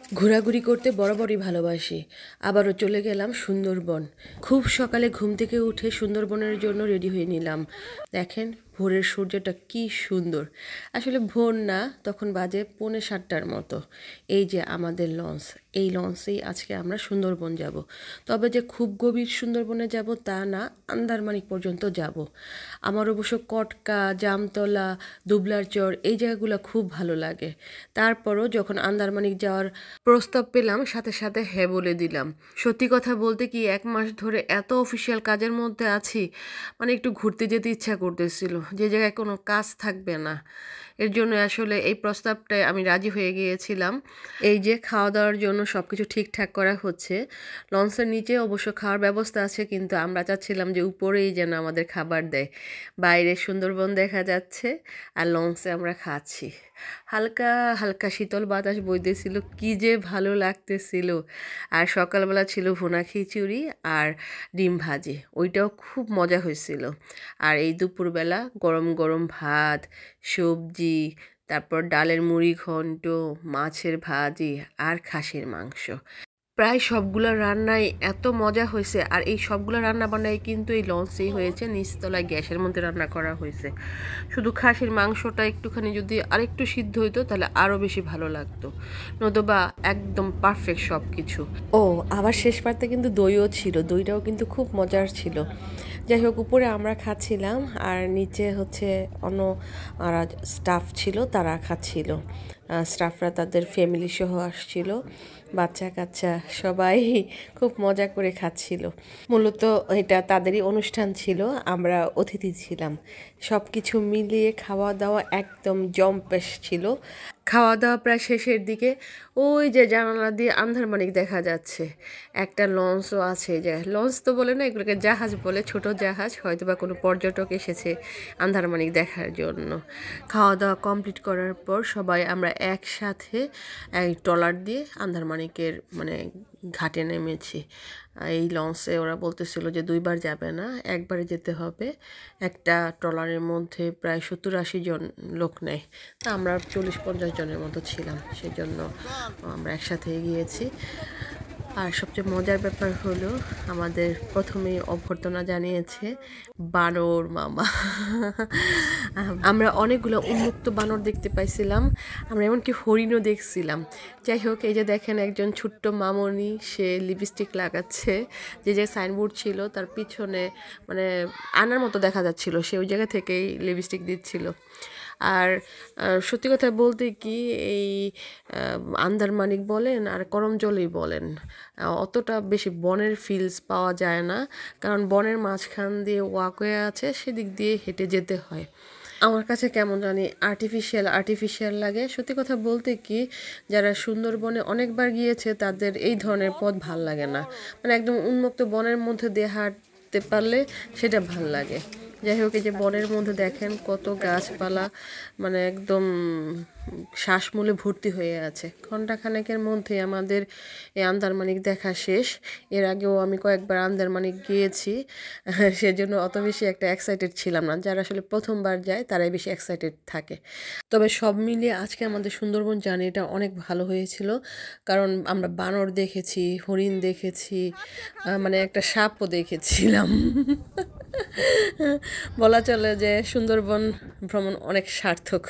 ঘোরাঘুরি করতে বরাবরই ভালোবাসি। আবারও চলে গেলাম সুন্দরবন। খুব সকালে ঘুম থেকে উঠে সুন্দরবনের জন্য রেডি হয়ে নিলাম। দেখেন ভোরের সূর্যটা কি সুন্দর। আসলে ভোর না, তখন বাজে 6:45টার মতো। এই যে আমাদের লঞ্চ, এই লঞ্চেই আজকে আমরা সুন্দরবন যাব। তবে যে খুব গভীর সুন্দরবনে যাব তা না, আন্দারমানিক পর্যন্ত যাব। আমার অবশ্য কটকা, জামতলা, দুবলারচর এই জায়গাগুলো খুব ভালো লাগে। তারপরও যখন আন্দারমানিক যাওয়ার প্রস্তাব পেলাম, সাথে সাথে হ্যাঁ বলে দিলাম। সত্যি কথা বলতে কি, 1 মাস ধরে এত অফিসিয়াল কাজের মধ্যে আছি, মানে একটু ঘুরতে যেতে ইচ্ছা করতেছিল, যে জায়গায় কোনো কাজ থাকবে না। এর জন্য আসলে এই প্রস্তাবটায় আমি রাজি হয়ে গিয়েছিলাম। এই যে খাওয়া দাওয়ার জন্য সব কিছু ঠিকঠাক করা হচ্ছে। লঞ্চের নিচে অবশ্য খাওয়ার ব্যবস্থা আছে, কিন্তু আমরা চাচ্ছিলাম যে উপরেই যেন আমাদের খাবার দেয়। বাইরে সুন্দরবন দেখা যাচ্ছে আর লঞ্চে আমরা খাচ্ছি। হালকা হালকা শীতল বাতাস বইতেছিল, কি যে ভালো লাগতেছিল। আর সকালবেলা ছিল ভুনা খিচুড়ি আর ডিম ভাজি, ওইটাও খুব মজা হয়েছিল। আর এই দুপুরবেলা গরম গরম ভাত, সবজি, তারপর ডালের মুড়ি ঘন্ট, মাছের ভাজি আর খাসির মাংস। প্রায় সবগুলো রান্নাই এত মজা হয়েছে। আর এই সবগুলো রান্না বান্নাই কিন্তু এই লঞ্চেই হয়েছে, নিচতলায় গ্যাসের মধ্যে রান্না করা হয়েছে। শুধু খাসির মাংসটা একটুখানি যদি আরেকটু সিদ্ধ হইতো তাহলে আরও বেশি ভালো লাগতো, নতুবা একদম পারফেক্ট সব কিছু। ও আবার শেষ পার্তে কিন্তু দইও ছিল, দইটাও কিন্তু খুব মজার ছিল। যাই হোক, উপরে আমরা খাচ্ছিলাম আর নিচে হচ্ছে অন্য স্টাফ ছিল, তারা খাচ্ছিল। স্টাফরা তাদের ফ্যামিলি সহ আসছিল, বাচ্চা কাচ্চা সবাই খুব মজা করে খাচ্ছিল। মূলত এটা তাদেরই অনুষ্ঠান ছিল, আমরা অতিথি ছিলাম। সব কিছু মিলিয়ে খাওয়া দাওয়া একদম জম্পেশ ছিল। খাওয়া দাওয়া প্রায় শেষের দিকে ওই যে জানালা দিয়ে আন্দারমানিক দেখা যাচ্ছে। একটা লঞ্চও আছে, যে লঞ্চ তো বলে না, এগুলোকে জাহাজ বলে, ছোট জাহাজ, হয়তো বা কোনো পর্যটক এসেছে আন্দারমানিক দেখার জন্য। খাওয়া দাওয়া কমপ্লিট করার পর সবাই আমরা একসাথে এই ট্রলার দিয়ে আন্দারমানিকের মানে ঘাটে নেমেছি। এই লঞ্চে ওরা বলতেছিল যে 2বার যাবে না, একবারে যেতে হবে। একটা ট্রলারের মধ্যে প্রায় 70-80 জন লোক নেয়, তা আমরা 40-50 জনের মতো ছিলাম, সেই জন্য আমরা একসাথে গিয়েছি। আর সবচেয়ে মজার ব্যাপার হলো, আমাদের প্রথমেই অভ্যর্থনা জানিয়েছে বানর মামা। আমরা অনেকগুলো উন্মুক্ত বানর দেখতে পাইছিলাম, আমরা এমনকি হরিণও দেখছিলাম। যাই হোক, এই যে দেখেন একজন ছোট্ট মামনি, সে লিপস্টিক লাগাচ্ছে। যে সাইনবোর্ড ছিল তার পিছনে মানে আনার মতো দেখা যাচ্ছিল, সে ওই জায়গা থেকেই লিপস্টিক দিচ্ছিল। আর সত্যি কথা বলতে কি, এই আন্দারমানিক বলেন আর করমজলই বলেন, অতটা বেশি বনের ফিলস পাওয়া যায় না, কারণ বনের মাঝখান দিয়ে ওয়াকওয়ে আছে, সেদিক দিয়ে হেঁটে যেতে হয়। আমার কাছে কেমন জানি আর্টিফিশিয়াল লাগে। সত্যি কথা বলতে কি, যারা সুন্দরবনে অনেকবার গিয়েছে তাদের এই ধরনের পথ ভাল লাগে না, মানে একদম উন্মুক্ত বনের মধ্যে দিয়ে হাঁটতে পারলে সেটা ভাল লাগে। যাই হোক, এই যে বনের মধ্যে দেখেন কত গাছপালা, মানে একদম শ্বাসমূলে ভর্তি হয়ে আছে। ঘণ্টাখানেকের মধ্যে আমাদের এই আন্দারমানিক দেখা শেষ। এর আগেও আমি কয়েকবার আন্দারমানিক গিয়েছি, সেজন্য অত বেশি একটা এক্সাইটেড ছিলাম না। যারা আসলে প্রথমবার যায় তারাই বেশি এক্সাইটেড থাকে। তবে সব মিলিয়ে আজকে আমাদের সুন্দরবন জার্নিটা অনেক ভালো হয়েছিল, কারণ আমরা বানর দেখেছি, হরিণ দেখেছি, মানে একটা সাপও দেখেছিলাম। বলা চলে যে সুন্দরবন ভ্রমণ অনেক সার্থক।